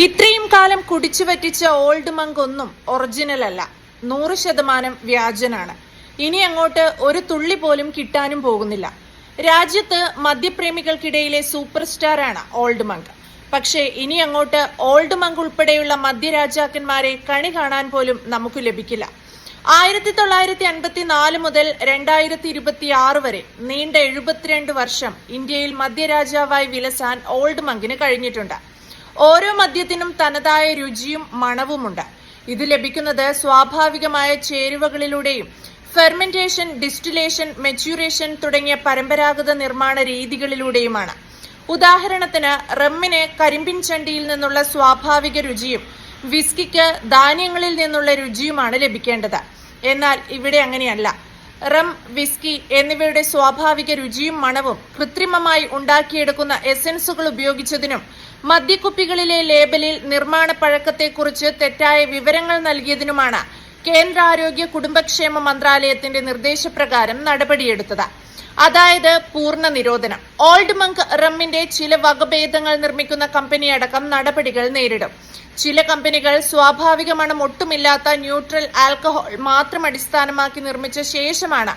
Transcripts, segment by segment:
ഇത്രയും കാലം കുടിച്ചു പറ്റിച്ച ഓൾഡ് മങ്ക് ഒന്നും ഒറിജിനൽ അല്ല, 100% വ്യാജനാണ്. ഇനി അങ്ങോട്ട് ഒരു തുള്ളി പോലും കിട്ടാനും പോകുന്നില്ല. രാജ്യത്ത് മദ്യപ്രേമികൾക്കിടയിലെ സൂപ്പർ സ്റ്റാറാണ് ഓൾഡ് മങ്ക്. പക്ഷേ ഇനി അങ്ങോട്ട് ഓൾഡ് മങ്ക് ഉൾപ്പെടെയുള്ള മദ്യരാജാക്കന്മാരെ കണി കാണാൻ പോലും നമുക്ക് ലഭിക്കില്ല. 1954 മുതൽ 2026 വരെ നീണ്ട 72 വർഷം ഇന്ത്യയിൽ മദ്യരാജാവായി വിലസാൻ ഓൾഡ് മങ്കിന് കഴിഞ്ഞിട്ടുണ്ട്. ഓരോ മദ്യത്തിനും തനതായ രുചിയും മണവുമുണ്ട്. ഇത് ലഭിക്കുന്നത് സ്വാഭാവികമായ ചേരുവകളിലൂടെയും ഫെർമെന്റേഷൻ, ഡിസ്റ്റിലേഷൻ, മെച്യൂറേഷൻ തുടങ്ങിയ പരമ്പരാഗത നിർമ്മാണ രീതികളിലൂടെയുമാണ്. ഉദാഹരണത്തിന് റമ്മിന് കരിമ്പിൻ ചണ്ടിയിൽ നിന്നുള്ള സ്വാഭാവിക രുചിയും വിസ്കിക്ക് ധാന്യങ്ങളിൽ നിന്നുള്ള രുചിയുമാണ് ലഭിക്കേണ്ടത്. എന്നാൽ ഇവിടെ അങ്ങനെയല്ല. റം, വിസ്കി എന്നിവയുടെ സ്വാഭാവിക രുചിയും മണവും കൃത്രിമമായി ഉണ്ടാക്കിയെടുക്കുന്ന എസൻസുകൾ ഉപയോഗിച്ചതിനും മദ്യക്കുപ്പികളിലെ ലേബലിൽ നിർമ്മാണ പഴക്കത്തെക്കുറിച്ച് തെറ്റായ വിവരങ്ങൾ നൽകിയതിനുമാണ് കേന്ദ്ര ആരോഗ്യ കുടുംബക്ഷേമ മന്ത്രാലയത്തിന്റെ നിർദ്ദേശപ്രകാരം നടപടിയെടുത്തത്. അതായത് പൂർണ്ണ നിരോധനം. ഓൾഡ് മങ്ക് റമ്മിന്റെ ചില വകഭേദങ്ങൾ നിർമ്മിക്കുന്ന കമ്പനിയടക്കം നടപടികൾ നേരിടും. ചില കമ്പനികൾ സ്വാഭാവിക മണം ഒട്ടുമില്ലാത്ത ന്യൂട്രൽ ആൽക്കഹോൾ മാത്രം അടിസ്ഥാനമാക്കി നിർമ്മിച്ച ശേഷമാണ്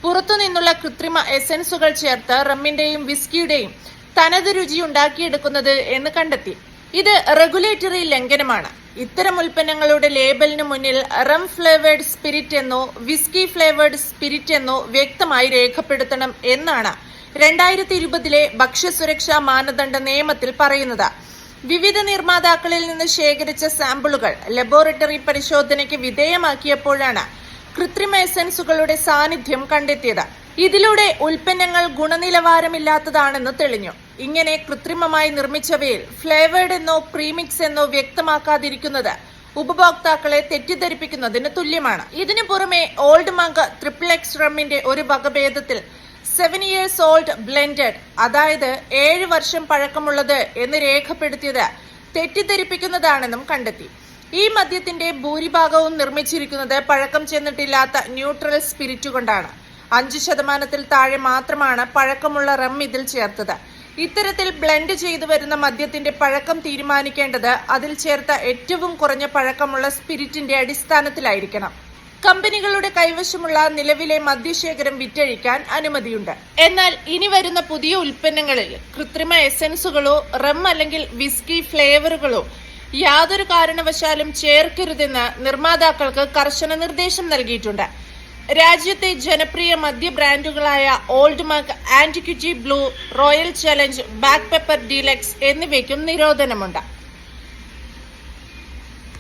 പുറത്തുനിന്നുള്ള കൃത്രിമ എസൻസുകൾ ചേർത്ത് റമ്മിന്റെയും വിസ്കിയുടെയും തനത് രുചി ഉണ്ടാക്കിയെടുക്കുന്നത് എന്ന് കണ്ടെത്തി. ഇത് റെഗുലേറ്ററി ലംഘനമാണ്. ഇത്തരം ഉൽപ്പന്നങ്ങളുടെ ലേബലിന് മുന്നിൽ റം ഫ്ലേവേർഡ് സ്പിരിറ്റ് എന്നോ വിസ്കി ഫ്ലേവേർഡ് സ്പിരിറ്റ് എന്നോ വ്യക്തമായി രേഖപ്പെടുത്തണം എന്നാണ് 2020 ഭക്ഷ്യസുരക്ഷാ മാനദണ്ഡ നിയമത്തിൽ പറയുന്നത്. വിവിധ നിർമ്മാതാക്കളിൽ നിന്ന് ശേഖരിച്ച സാമ്പിളുകൾ ലബോറട്ടറി പരിശോധനയ്ക്ക് വിധേയമാക്കിയപ്പോഴാണ് കൃത്രിമ എസൻസുകളുടെ സാന്നിധ്യം കണ്ടെത്തിയത്. ഇതിലൂടെ ഉൽപ്പന്നങ്ങൾ ഗുണനിലവാരമില്ലാത്തതാണെന്ന് തെളിഞ്ഞു. ഇങ്ങനെ കൃത്രിമമായി നിർമ്മിച്ചവയിൽ ഫ്ലേവേർഡ് എന്നോ പ്രീമിക്സ് എന്നോ വ്യക്തമാക്കാതിരിക്കുന്നത് ഉപഭോക്താക്കളെ തെറ്റിദ്ധരിപ്പിക്കുന്നതിന് തുല്യമാണ്. ഇതിനു പുറമെ ഓൾഡ് മങ്ക് XXX റമ്മിന്റെ ഒരു വകഭേദത്തിൽ 7 years old ബ്ലെൻഡഡ്, അതായത് 7 വർഷം പഴക്കമുള്ളത് എന്ന് രേഖപ്പെടുത്തിയത് തെറ്റിദ്ധരിപ്പിക്കുന്നതാണെന്നും കണ്ടെത്തി. ഈ മദ്യത്തിന്റെ ഭൂരിഭാഗവും നിർമ്മിച്ചിരിക്കുന്നത് പഴക്കം ചെന്നിട്ടില്ലാത്ത ന്യൂട്രൽ സ്പിരിറ്റ് കൊണ്ടാണ്. 5% താഴെ മാത്രമാണ് പഴക്കമുള്ള റം ഇതിൽ ചേർത്തത്. ഇത്തരത്തിൽ ബ്ലെൻഡ് ചെയ്തു വരുന്ന മദ്യത്തിന്റെ പഴക്കം തീരുമാനിക്കേണ്ടത് അതിൽ ചേർത്ത ഏറ്റവും കുറഞ്ഞ പഴക്കമുള്ള സ്പിരിറ്റിന്റെ അടിസ്ഥാനത്തിലായിരിക്കണം. കമ്പനികളുടെ കൈവശമുള്ള നിലവിലെ മദ്യശേഖരം വിറ്റഴിക്കാൻ അനുമതിയുണ്ട്. എന്നാൽ ഇനി വരുന്ന പുതിയ ഉൽപ്പന്നങ്ങളിൽ കൃത്രിമ എസൻസുകളോ റം അല്ലെങ്കിൽ വിസ്കി ഫ്ലേവറുകളോ യാതൊരു കാരണവശാലും ചേർക്കരുതെന്ന് നിർമ്മാതാക്കൾക്ക് കർശന നിർദ്ദേശം നൽകിയിട്ടുണ്ട്. രാജ്യത്തെ ജനപ്രിയ മദ്യ ബ്രാൻഡുകളായ Old Monk, Antiquity Blue, Royal Challenge, Black Pepper Deluxe എന്നിവയ്ക്കും നിരോധനമുണ്ട്.